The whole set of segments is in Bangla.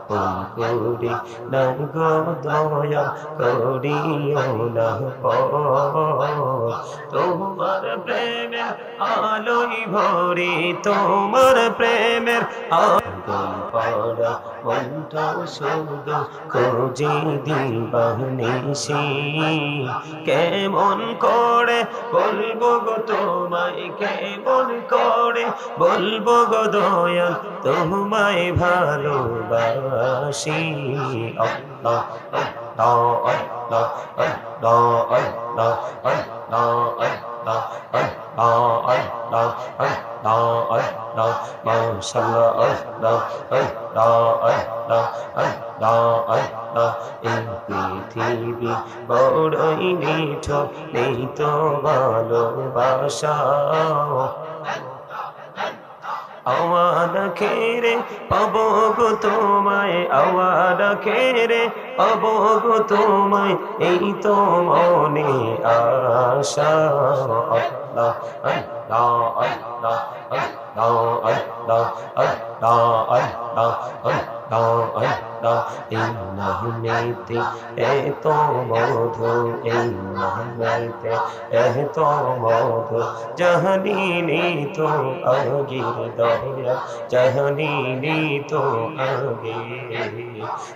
করি না গো দয়া করিও না তোমার প্রেমের আলোয় ভরি তোমার প্রেমের আলোয় মনটা শুধু খোঁজে দিবানিশি কেমন করে বলবো গো তোমায় কেমন করে বলবো গো দয়াল তোমায় ভালোবাসি আল্লাহ আল্লাহ আল্লাহ আল্লাহ আল্লাহ আল্লাহ আল্লাহ আল্লাহ আল্লাহ আল্লাহ মাশাআল্লাহ আল্লাহ আল্লাহ আল্লাহ আল্লাহ আল্লাহ এই পৃথিবী বড়ই নিঠুর নেই তো ভালোবাসা আওয়াজ খেরে পাবো গো তোমায় আওয়াজ খেরে পাবো গো তোমায় এই তো মনে আশা আল্লাহ আল্লাহ আল্লাহ আল্লাহ আল্লাহ আল্লাহ আল্লাহ আল্লাহ আল্লাহ এই নামেতে এত মধু এই নামেতে এত মধু জাহানিনি তো আগে দয়া জাহানিনি তো আগে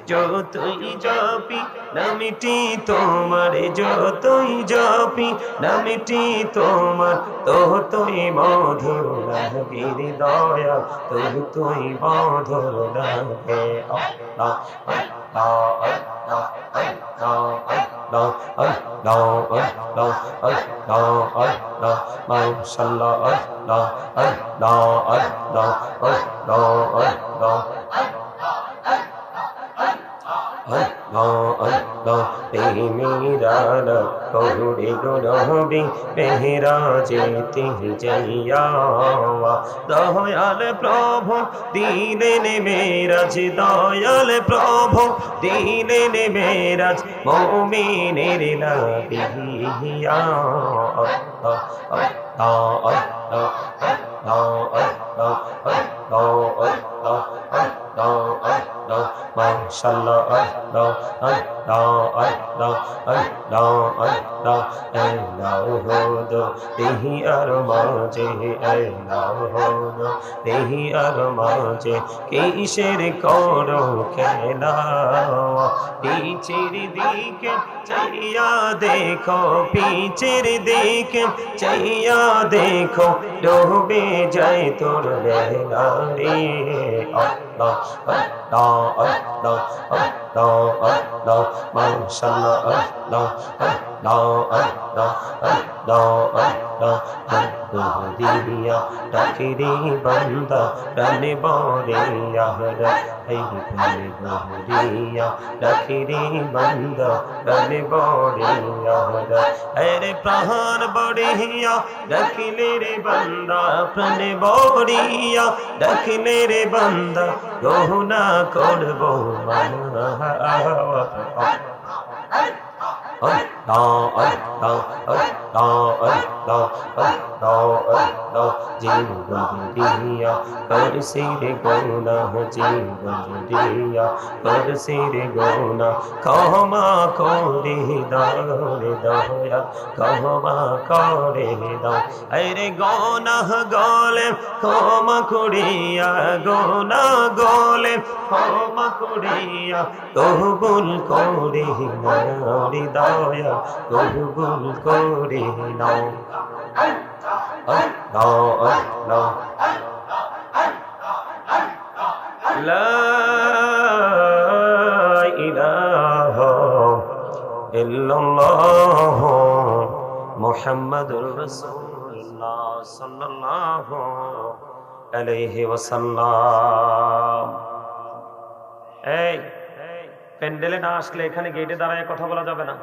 যতই জপি নামটি তোমার যতই জপি নামটি তোমার ততই মধুর লাগে দয়া ততই মধুর লাগে আল্লাহ আল্লাহ আল্লাহ আল্লাহ আল্লাহ আল্লাহ আল্লাহ আল্লাহ মাশাআল্লাহ আল্লাহ আল্লাহ আল্লাহ আল্লাহ আল্লাহ মেরা কৌড়ে গুনবি মেহরা যেতে যাইয়া দয়াল প্রভু দিলেন মেরাজ দয়াল প্রভু দিলেন মেরাজ মুমিনের নবিয়া আল্লাহ আল্লাহ আল্লাহ আল্লাহ আল্লাহ আল্লাহ মাশাআল্লাহ আল্লাহ আল্লাহ আল্লাহ আল্লাহ আল্লাহ আল্লাহ হদো দেহি আর মাঝে আল্লাহ হদো দেহি আর মাঝে কিসের করো খেলা পিছের দিকে চাইয়া দেখো পিছের দিকে চাইয়া দেখো ডুবে যায় তোর বেলা রে আল্লাহ আল্লাহ আল্লাহ আল্লাহ আল্লাহ মাশাআল্লাহ আল্লাহ আল্লাহ আল্লাহ আল্লাহ আল্লাহ দিয়া ডাকিরি বান্দা ডানে বরিয়া এই প্রাণে বরিয়া ডাকিরি বান্দা ডানে বরিয়া আরে প্রাণ বরিয়া ডাকিলে রে বান্দা প্রাণে বরিয়া ডাকিলে রে বান্দা গহনা করব জীবন দিয়া করছি রে গৌনা জীবন দিয়া করছি রে গৌনা ক্ষমা করে দাও রে দয়া ক্ষমা করে দাও আরে গৌনা গলে ক্ষমা করিয়া গৌনা গলে ক্ষমা করিয়া কবুল করে নাও রে দয়া কবুল করে নাও আল্লাহ আল্লাহ লা ইলাহা ইল্লাল্লাহ মুহাম্মাদুর রাসূলুল্লাহ সাল্লাল্লাহু আলাইহি ওয়াসাল্লাম। এই প্যান্ডেলে না আসলে এখানে গেটে দাঁড়ায় কথা বলা যাবে না,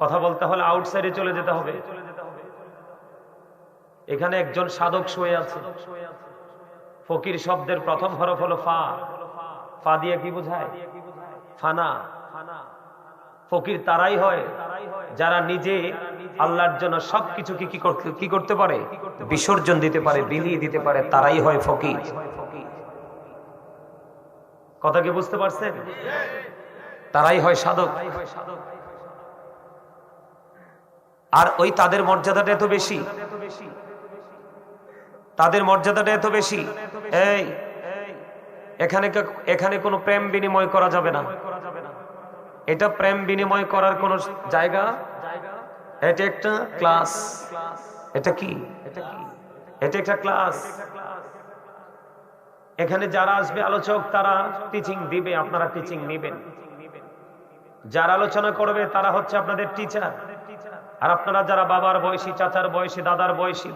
কথা বলতে হলে আউটসাইডে চলে যেতে হবে। এখানে একজন সাধক শুয়ে আছে। ফকির শব্দের প্রথম হরফ হলো ফা। ফা দিয়ে কি বোঝায়? ফানা। ফকির তারাই হয় যারা নিজে আল্লাহর জন্য সবকিছু কি করতে পারে, বিসর্জন দিতে পারে, বিলিয়ে দিতে পারে, তারাই হয় ফকির। কথা কি বুঝতে পারছেন? তারাই হয় সাধক। আর ওই তাদের মর্যাদাটা এত বেশি, তাদের মর্যাদাটা এত বেশি। এই এখানে কোনো প্রেম বিনিময় করা যাবে না। এটা প্রেম বিনিময় করার কোন জায়গা? এটা একটা ক্লাস। এটা কি? এটা একটা ক্লাস। এখানে যারা আসবে আলোচক, তারা টিচিং দিবে, আপনারা টিচিং নেবেন। যারা আলোচনা করবে তারা হচ্ছে আপনাদের টিচার। আর আপনারা যারা বাবার বয়সী, চাচার বয়সী, দাদার বয়সী,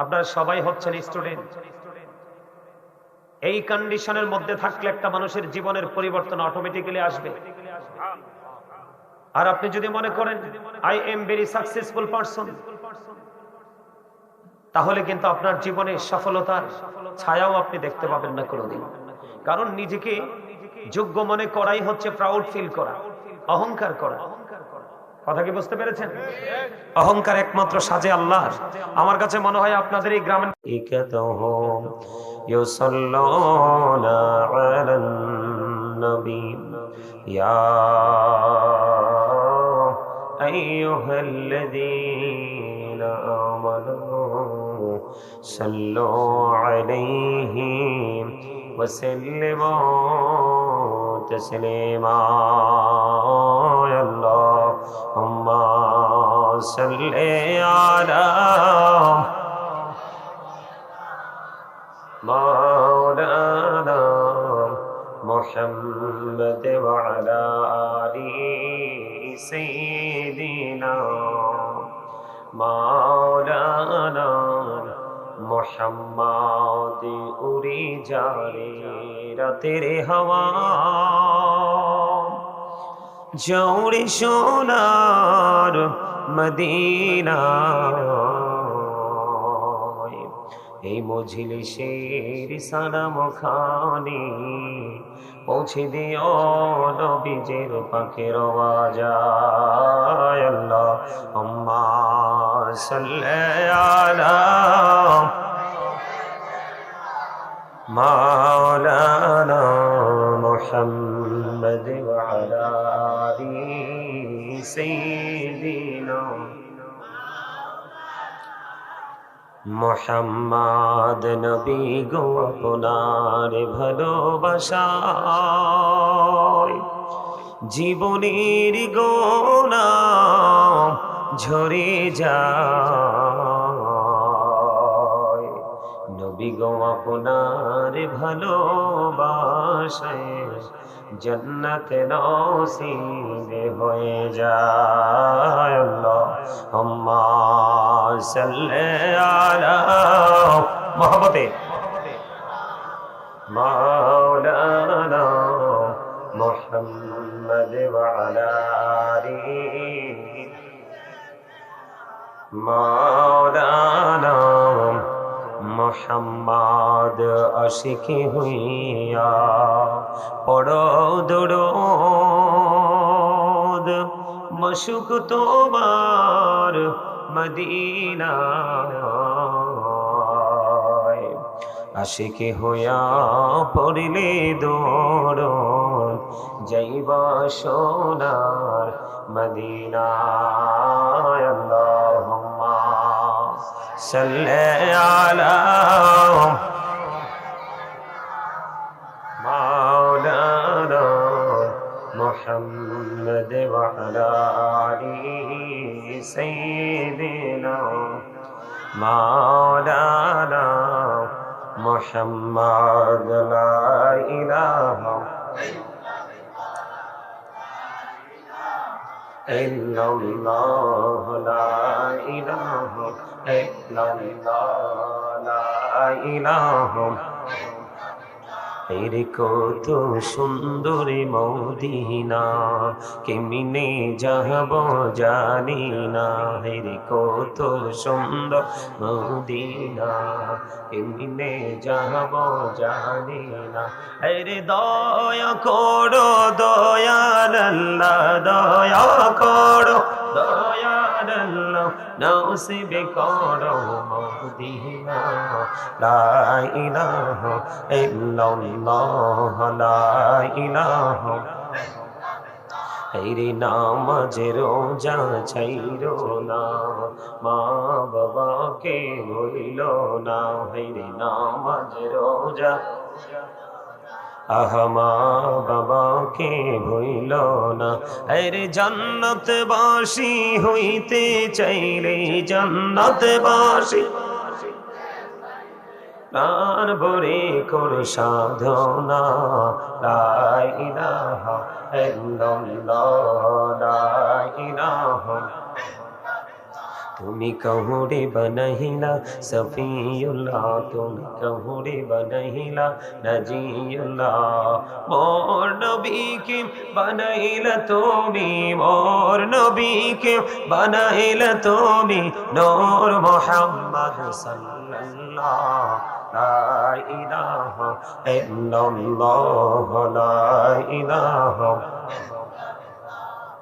আপনারা সবাই হচ্ছেন স্টুডেন্ট। এই কন্ডিশনের মধ্যে থাকলে একটা মানুষের জীবনের পরিবর্তন অটোমেটিক্যালি আসবে। আর আপনি যদি মনে করেন I am very successful person, তাহলে কিন্তু আপনার জীবনে সফলতার ছায়াও আপনি দেখতে পাবেন না কোনোদিন। কারণ নিজেকে যোগ্য মনে করাই হচ্ছে প্রাউড ফিল করা, অহংকার করা। কথা কি বুঝতে পেরেছেন? অহংকার একমাত্র সাজে আল্লাহ। আমার কাছে মনে হয় আপনাদের এই গ্রামের ইউসাল্লুনা আলান নবী ইয়া আইয়ুহাল্লাযীনা আমানু সাল্লু আলাইহি ওয়া সাল্লিমু তাসলিমা। আল্লাহুম্মা সাল্লি আলা মাওলানা মুহাম্মদ ওয়া আলা আলি সাইয়্যিদিনা মাওলানা মুহাম্মদ উড়ে যা রে রাতের হাওয়া জৌড়ে সোনার মদিনা। এই মজলিসের সালাম খানি পৌঁছে দিও নবীজের পাকের আওয়াজায়। আল্লাহুম্মা সাল্লি আলা মাওলানা মুহাম্মদ ওয়া আলা আলি সাইয়্যিদিনা মুহাম্মদ নবী গো আপনার ভালোবাসায় জীবনের গোনা ঝরে যায়। নবী গো আপনার ভালোবাসায় জান্নাত নসিব হয়ে যায়। আল্লাহুম্মা সাল্লি আলা মুহাম্মাদে মাওলানা মুহাম্মদ ওয়া আলা আলি মাওলানা মুহাম্মদ আশিকি হইয়া পড়ো দরুদ মশুক তোমার মদিনায়। আশিকি হইয়া পড়িলে দরুদ যাইবা সোনার মদিনায়। আল্লাহুম্মা সাল্লি আলা মাওলানা মুহাম্মদ ওয়া আলা আলি সাইয়্যিদিনা মাওলানা মুহাম্মদ। লা ইলাহা ইল্লাল্লাহ লা ইলাহা ইল্লাল্লাহ লা ইলাহা। এর কত সুন্দরী মদিনা কেমনে যাব জানি না। এর কত সুন্দর মদিনা কেমনে যাব জানি না। আরে দয়া করো দয়াল আল্লাহ, দয়া করো দয়াল আল্লাহ, নসিব করো মদিনা। লা ইলাহা ইল্লাল্লাহ লা ইলাহা হেরে নামাজে রোজা ছাইরো না মা বাবাকে ভুলিল না হেরে নামাজে রোজা আহা মা বাবাকে ভুলিল না হেরে জান্নাতবাসী হইতে চাইলে জান্নাতবাসী প্রাণ ভরে কর সাধনা লা ইলাহা ইল্লাল্লাহ লা ইলাহা তুমি কহুরে বনহিলা সফিউল্লাহ তুমি কহুরে বনহিলা নজিউল্লাহ মোর নবীকে বনহিলা তুমি মোর নবীকে বনহিলা তুমি নূর মুহাম্মদ সাল্লাল্লাহ লা ইলাহা ইল্লাল্লাহ লা ইলাহা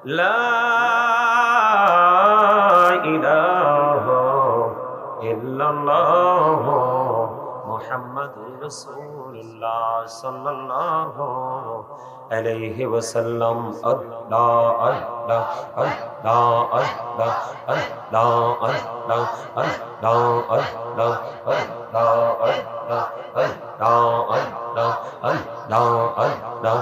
লা ইলাহা ইল্লাল্লাহ মুহাম্মাদুর রাসূলুল্লাহ সাল্লাল্লাহু আলাইহি ওয়াসাল্লাম আল্লাহ আল্লাহ আল্লাহ আল্লাহ আল্লাহ আল্লাহ আল্লাহ আল্লাহ আল্লাহ আল্লাহ আল্লাহ আল্লাহ আল্লাহ আল্লাহ